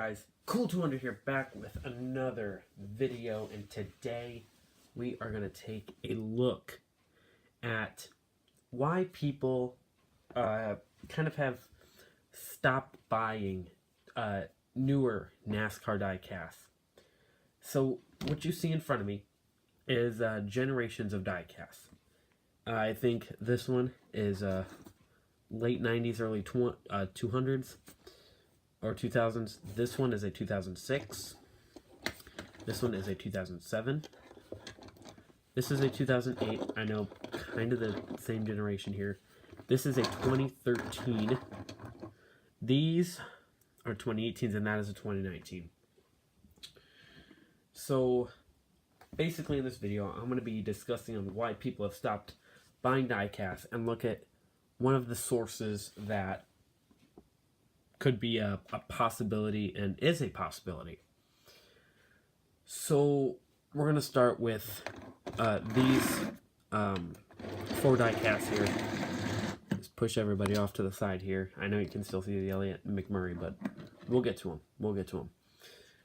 guys, Cool200 here, back with another video, and today we are going to take a look at why people kind of have stopped buying newer NASCAR diecasts. So what you see in front of me is generations of diecasts. I think this one is late 90s, early 200s. Or 2000s. This one is a 2006. This one is a 2007. This is a 2008. I know, kind of the same generation here. This is a 2013. These are 2018s, and that is a 2019. So, basically in this video, I'm going to be discussing on why people have stopped buying diecasts and look at one of the sources that could be a possibility and is a possibility. So we're going to start with these 4 diecasts here. Just push everybody off to the side here. I know you can still see the Elliott and McMurray, but we'll get to them.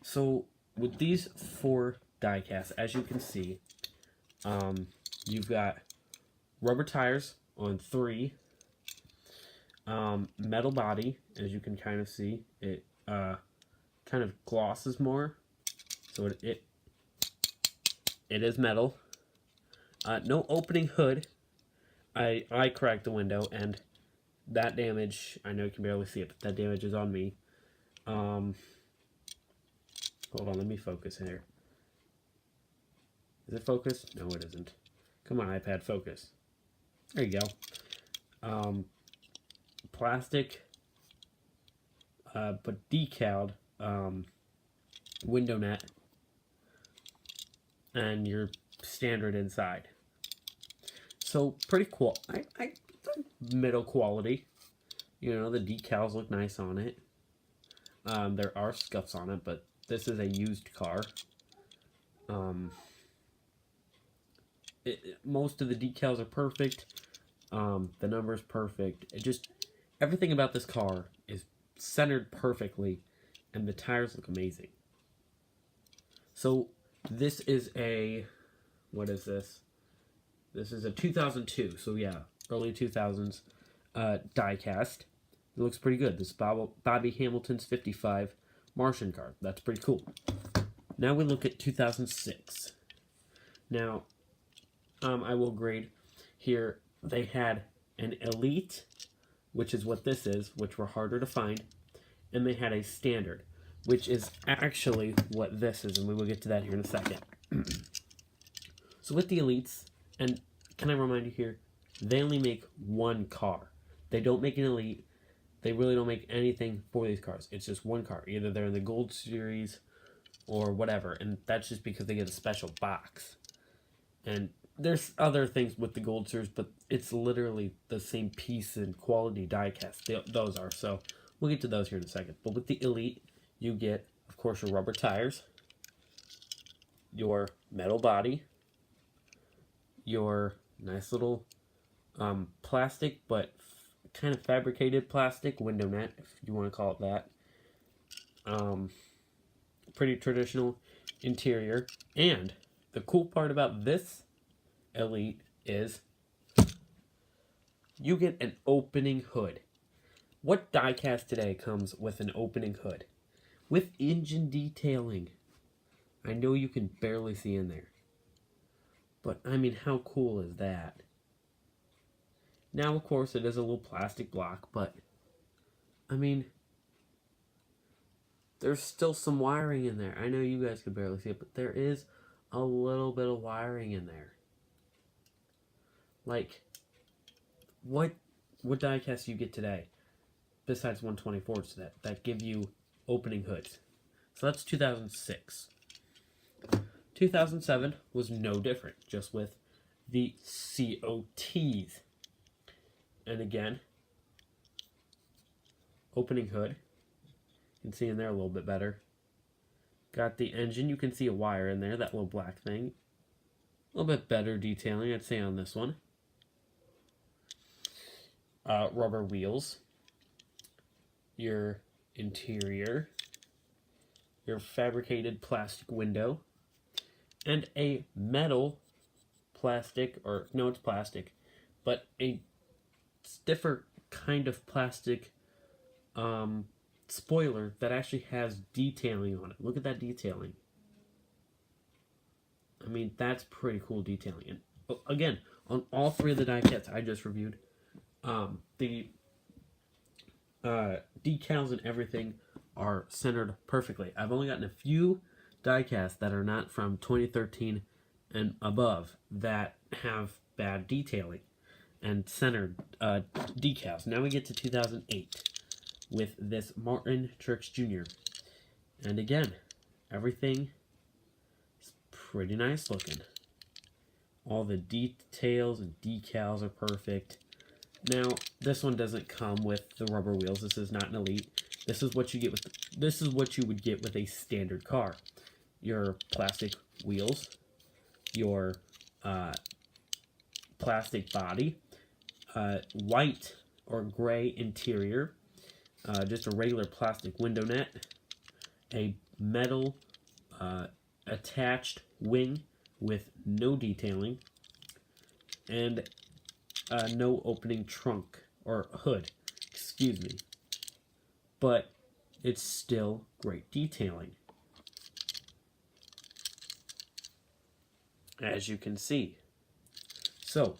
So with these 4 diecasts, as you can see, you've got rubber tires on 3. Metal body, as you can kind of see, it kind of glosses more, so it is metal. No opening hood. I cracked the window, and that damage, I know you can barely see it, but that damage is on me. Hold on, let me focus here. Is it focused? No, it isn't. Come on, iPad, focus. There you go. Plastic, but decaled window net, and your standard inside. So pretty cool. I middle quality. You know, the decals look nice on it. There are scuffs on it, but this is a used car. Most of the decals are perfect. The number's perfect. Everything about this car is centered perfectly, and the tires look amazing. So this is a, what is this? This is a 2002, so yeah, early 2000s diecast. It looks pretty good. This is Bobby Hamilton's 55 Martian car. That's pretty cool. Now we look at 2006. Now, I will grade here. They had an Elite, which is what this is, which were harder to find, and they had a standard, which is actually what this is, and we will get to that here in a second. So with the Elites, and can I remind you here, they only make one car. They don't make an Elite. They really don't make anything for these cars. It's just one car. Either they're in the Gold Series or whatever, and that's just because they get a special box. And there's other things with the Gold Series, but it's literally the same piece and quality diecast. Those are, so we'll get to those here in a second. But with the Elite, you get, of course, your rubber tires, your metal body, your nice little plastic, but kind of fabricated plastic window net, if you want to call it that. Pretty traditional interior. And the cool part about this Elite is you get an opening hood. What diecast today comes with an opening hood? With engine detailing. I know you can barely see in there, but I mean, how cool is that? Now, of course, it is a little plastic block, but I mean, there's still some wiring in there. I know you guys can barely see it, but there is a little bit of wiring in there. Like, what diecast do you get today, besides 124s that give you opening hoods? So that's 2006. 2007 was no different, just with the COTs. And again, opening hood. You can see in there a little bit better. Got the engine. You can see a wire in there, that little black thing. A little bit better detailing, I'd say, on this one. Rubber wheels. Your interior. your fabricated plastic window, and a metal plastic, or no, it's plastic, but a stiffer kind of plastic spoiler that actually has detailing on it. Look at that detailing. I mean, that's pretty cool detailing. And again, on all three of the die cuts I just reviewed, the decals and everything are centered perfectly. I've only gotten a few die casts that are not from 2013 and above that have bad detailing and centered decals. Now we get to 2008 with this Martin Truex Jr. And again, everything is pretty nice looking. All the details and decals are perfect. Now, this one doesn't come with the rubber wheels. This is not an Elite. This is what you get with this is what you would get with a standard car. Your plastic wheels, your plastic body, white or gray interior, just a regular plastic window net, a metal attached wing with no detailing, and no opening trunk or hood, excuse me. But it's still great detailing. As you can see. So,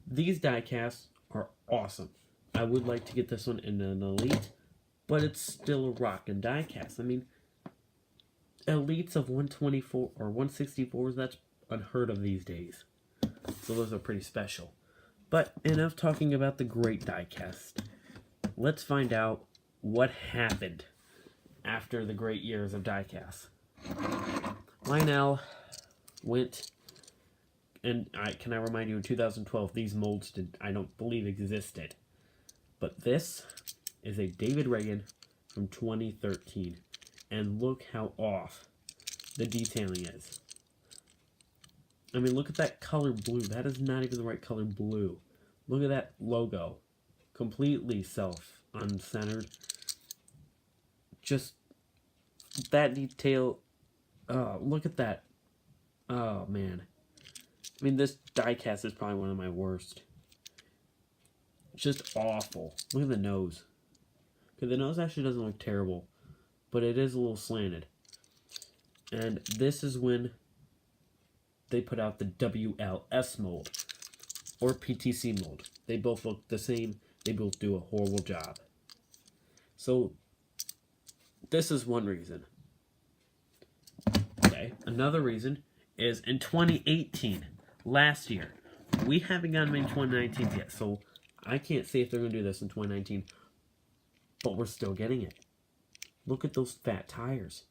these die casts are awesome. I would like to get this one in an Elite, but it's still a rockin' die cast. I mean, Elites of 124 or 164s, that's unheard of these days. So those are pretty special. But enough talking about the great die cast. Let's find out what happened after the great years of die casts. Lionel went, and can I remind you, in 2012, these molds I don't believe existed. But this is a David Reagan from 2013. And look how off the detailing is. I mean, look at that color blue. That is not even the right color blue. Look at that logo. Completely self-uncentered. Just that detail. Oh, look at that. Oh, man. I mean, this diecast is probably one of my worst. It's just awful. Look at the nose. Okay, the nose actually doesn't look terrible, but it is a little slanted. And this is when they put out the WLS mold, or PTC mold. They both look the same. They both do a horrible job. So, this is one reason. Okay, another reason is in 2018, last year. We haven't gotten them in 2019 yet, so I can't say if they're going to do this in 2019, but we're still getting it. Look at those fat tires.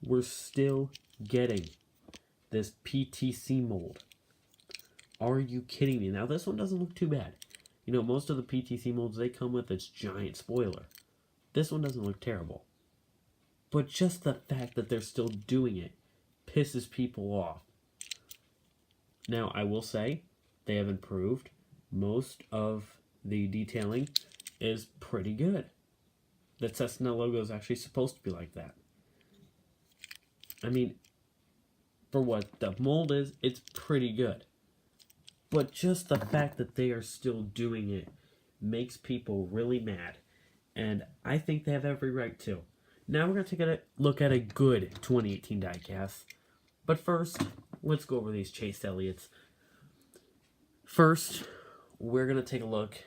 We're still getting this PTC mold. Are you kidding me? Now, this one doesn't look too bad. You know, most of the PTC molds, they come with this giant spoiler. This one doesn't look terrible. But just the fact that they're still doing it pisses people off. Now, I will say, they have improved. Most of the detailing is pretty good. The Cessna logo is actually supposed to be like that. I mean, for what the mold is, it's pretty good. But just the fact that they are still doing it makes people really mad. And I think they have every right to. Now we're going to take a look at a good 2018 diecast. But first, let's go over these Chase Elliott's. First, we're going to take a look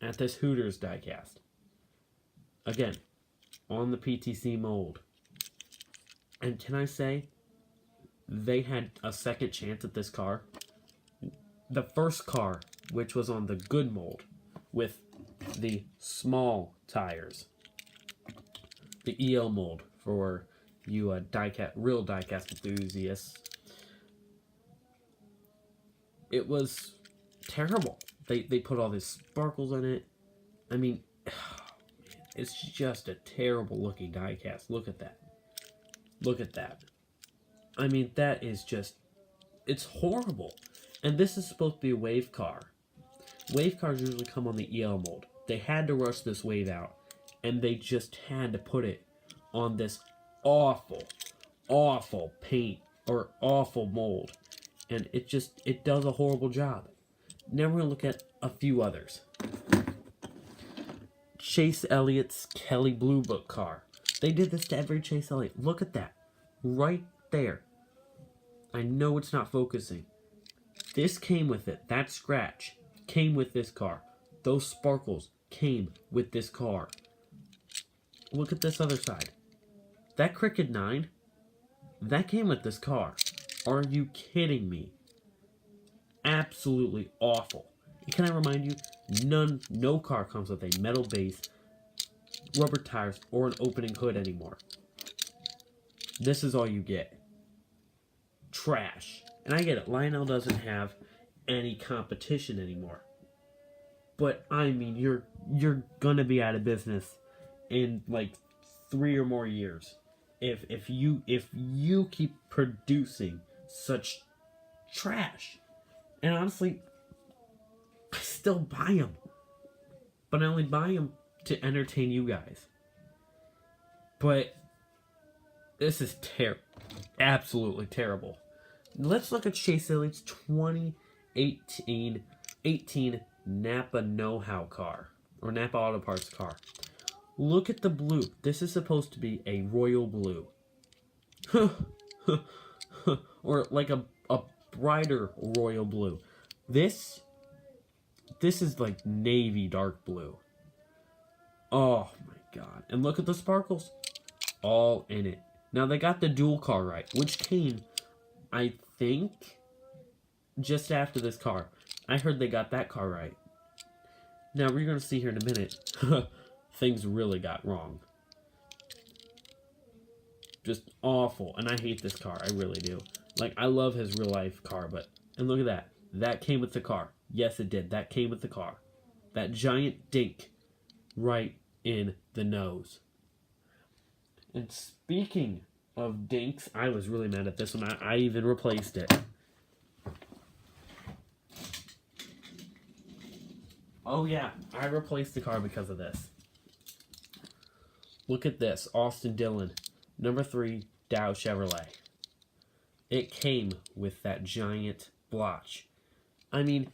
at this Hooters diecast. Again, on the PTC mold. And can I say, they had a second chance at this car. The first car, which was on the good mold, with the small tires. The EL mold for you real diecast enthusiasts. It was terrible. They put all these sparkles on it. I mean, it's just a terrible looking diecast. Look at that. Look at that. I mean, that is just, it's horrible. And this is supposed to be a wave car. Wave cars usually come on the EL mold. They had to rush this wave out, and they just had to put it on this awful, awful paint or awful mold. And it does a horrible job. Now we're going to look at a few others. Chase Elliott's Kelly Blue Book car. They did this to every Chase Elliott. Look at that. Right there. I know it's not focusing. This came with it. That scratch came with this car. Those sparkles came with this car. Look at this other side. That Cricket 9, that came with this car. Are you kidding me? Absolutely awful. And can I remind you, no car comes with a metal base, rubber tires, or an opening hood anymore. This is all you get. Trash. And I get it, Lionel doesn't have any competition anymore. But I mean, you're gonna be out of business in like 3 or more years if you keep producing such trash. And honestly, I still buy them, but I only buy them to entertain you guys. But this is absolutely terrible. Let's look at Chase Elliott's 2018 Napa Know-How car, or Napa Auto Parts car. Look at the blue. This is supposed to be a royal blue. Or like a brighter royal blue. This is like navy dark blue. Oh my god. And look at the sparkles. All in it. Now they got the dual car right, which came, I think, just after this car. I heard they got that car right. Now we're going to see here in a minute. Things really got wrong. Just awful. And I hate this car. I really do. Like, I love his real life car, but... And look at that. That came with the car. Yes, it did. That came with the car. That giant dink right in the nose. And speaking of dinks, I was really mad at this one. I even replaced it. Oh yeah, I replaced the car because of this. Look at this. Austin Dillon. Number 3, Dow Chevrolet. It came with that giant blotch. I mean,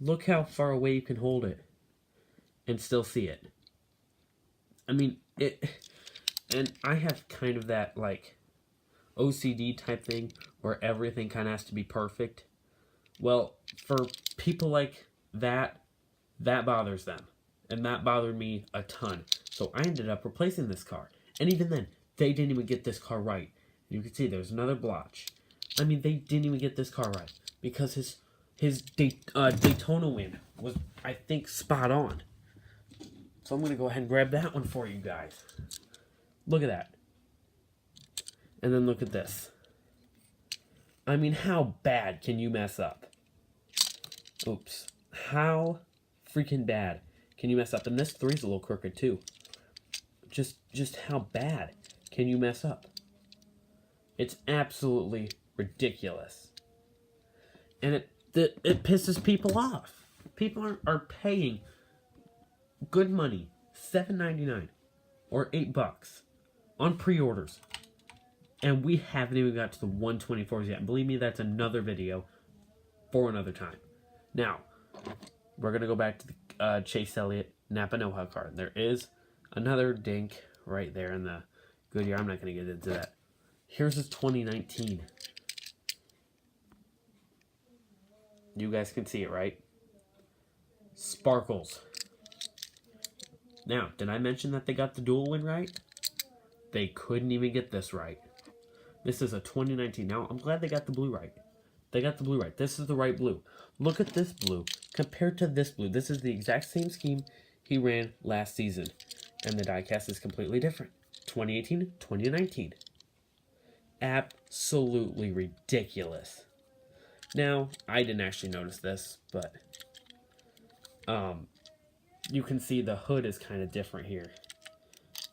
look how far away you can hold it and still see it. I mean, and I have kind of that, like, OCD type thing where everything kind of has to be perfect. Well, for people like that bothers them. And that bothered me a ton. So I ended up replacing this car. And even then, they didn't even get this car right. You can see there's another blotch. I mean, they didn't even get this car right. Because his Daytona win was, I think, spot on. So I'm going to go ahead and grab that one for you guys. Look at that. And then look at this. I mean, how bad can you mess up? Oops. How freaking bad can you mess up? And this 3's a little crooked too. Just how bad can you mess up? It's absolutely ridiculous. And it pisses people off. People are paying good money, $7.99 or $8 on pre-orders. And we haven't even got to the 124s yet. And believe me, that's another video for another time. Now, we're going to go back to the Chase Elliott Napa Know-How car. There is another dink right there in the Goodyear. I'm not going to get into that. Here's his 2019. You guys can see it, right? Sparkles. Now, did I mention that they got the dual win right? They couldn't even get this right. This is a 2019. Now, I'm glad they got the blue right. They got the blue right. This is the right blue. Look at this blue compared to this blue. This is the exact same scheme he ran last season. And the diecast is completely different. 2018, 2019. Absolutely ridiculous. Now, I didn't actually notice this, but you can see the hood is kind of different here.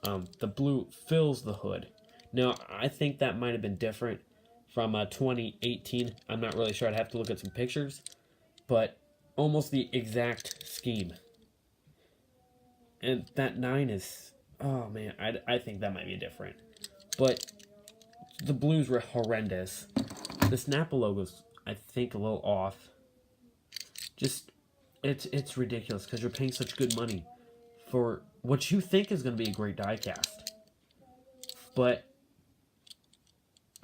The blue fills the hood. Now, I think that might have been different from 2018. I'm not really sure. I'd have to look at some pictures. But almost the exact scheme. And that 9 is... Oh, man. I think that might be different. But the blues were horrendous. The Snapple logo's, I think, a little off. Just, it's ridiculous because you're paying such good money for what you think is going to be a great diecast. But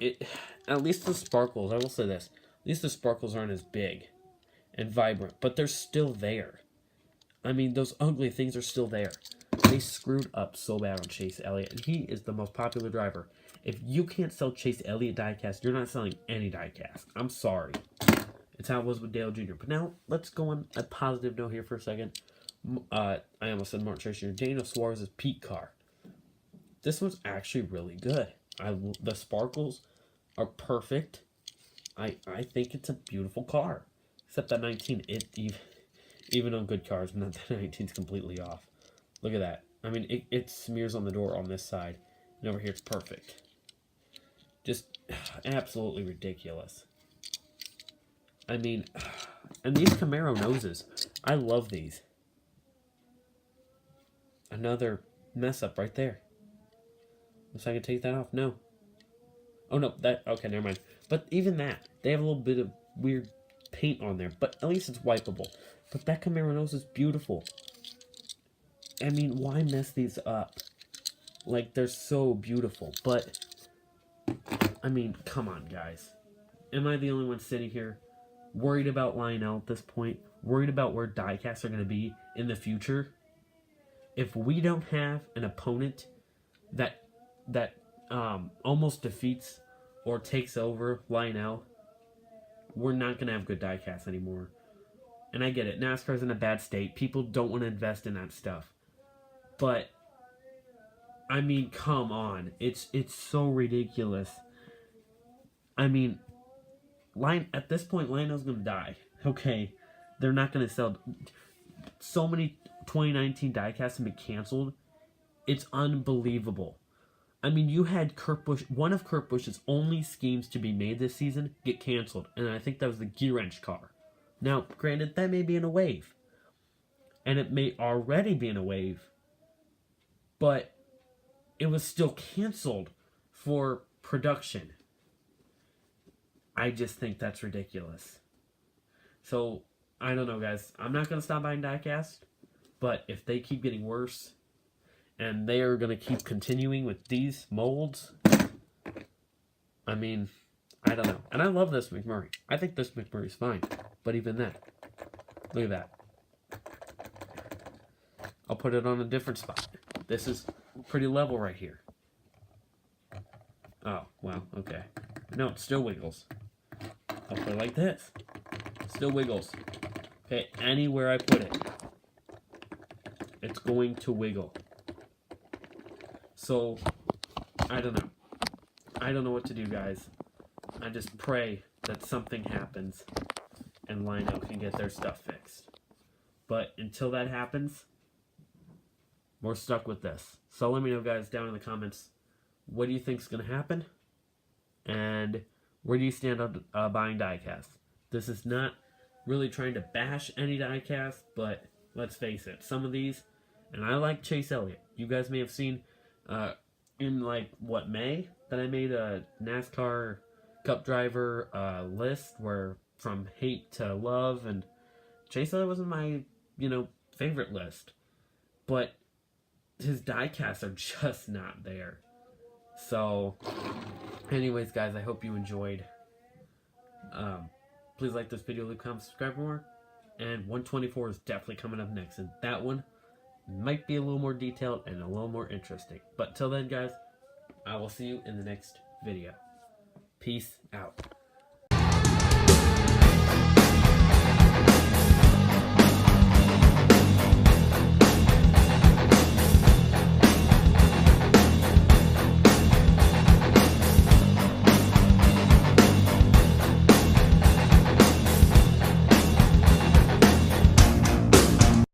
at least the sparkles, I will say this, at least the sparkles aren't as big and vibrant, but they're still there. I mean, those ugly things are still there. They screwed up so bad on Chase Elliott, and he is the most popular driver. If you can't sell Chase Elliott diecast, you're not selling any diecast. I'm sorry. It's how it was with Dale Jr. But now, let's go on a positive note here for a second. I almost said Martin Truex Jr. Daniel Suarez's Pete car. This one's actually really good. The sparkles are perfect. I think it's a beautiful car. Except that 19, even on good cars, not that 19's completely off. Look at that. I mean, it smears on the door on this side. And over here, it's perfect. Just absolutely ridiculous. I mean, and these Camaro noses, I love these. Another mess up right there. Unless I can take that off. No. Oh, no. Okay, never mind. But even that, they have a little bit of weird paint on there. But at least it's wipeable. But that Camaro nose is beautiful. I mean, why mess these up? Like, they're so beautiful. But, I mean, come on, guys. Am I the only one sitting here worried about Lionel at this point? Worried about where diecasts are going to be in the future? If we don't have an opponent that almost defeats or takes over Lionel, we're not going to have good diecasts anymore. And I get it. NASCAR's in a bad state. People don't want to invest in that stuff. But, I mean, come on. It's so ridiculous. I mean, at this point, Lionel's going to die. Okay? They're not going to sell. So many 2019 diecasts have been canceled. It's unbelievable. I mean, you had Kurt Busch, one of Kurt Busch's only schemes to be made this season, get canceled. And I think that was the gear wrench car. Now, granted, that may be in a wave. And it may already be in a wave. But it was still canceled for production. I just think that's ridiculous. So, I don't know, guys. I'm not going to stop buying diecast. But if they keep getting worse, and they are going to keep continuing with these molds, I mean, I don't know. And I love this McMurray. I think this McMurray's fine. But even that, look at that. I'll put it on a different spot. This is pretty level right here. Oh, well, okay. No, it still wiggles. I'll put it like this. Still wiggles. Okay, anywhere I put it, it's going to wiggle. So, I don't know. I don't know what to do, guys. I just pray that something happens and Lionel can get their stuff fixed. But until that happens, we're stuck with this. So let me know, guys, down in the comments, what do you think is going to happen? And where do you stand on buying diecast? This is not really trying to bash any diecast, but let's face it, some of these, and I like Chase Elliott. You guys may have seen in, like, what, May, that I made a NASCAR Cup driver list where from hate to love, and Chase Elliott wasn't my, favorite list. But his diecasts are just not there. So, anyways, guys, I hope you enjoyed. Please like this video, leave comments, subscribe for more. And 124 is definitely coming up next. And that one might be a little more detailed and a little more interesting. But till then, guys, I will see you in the next video. Peace out.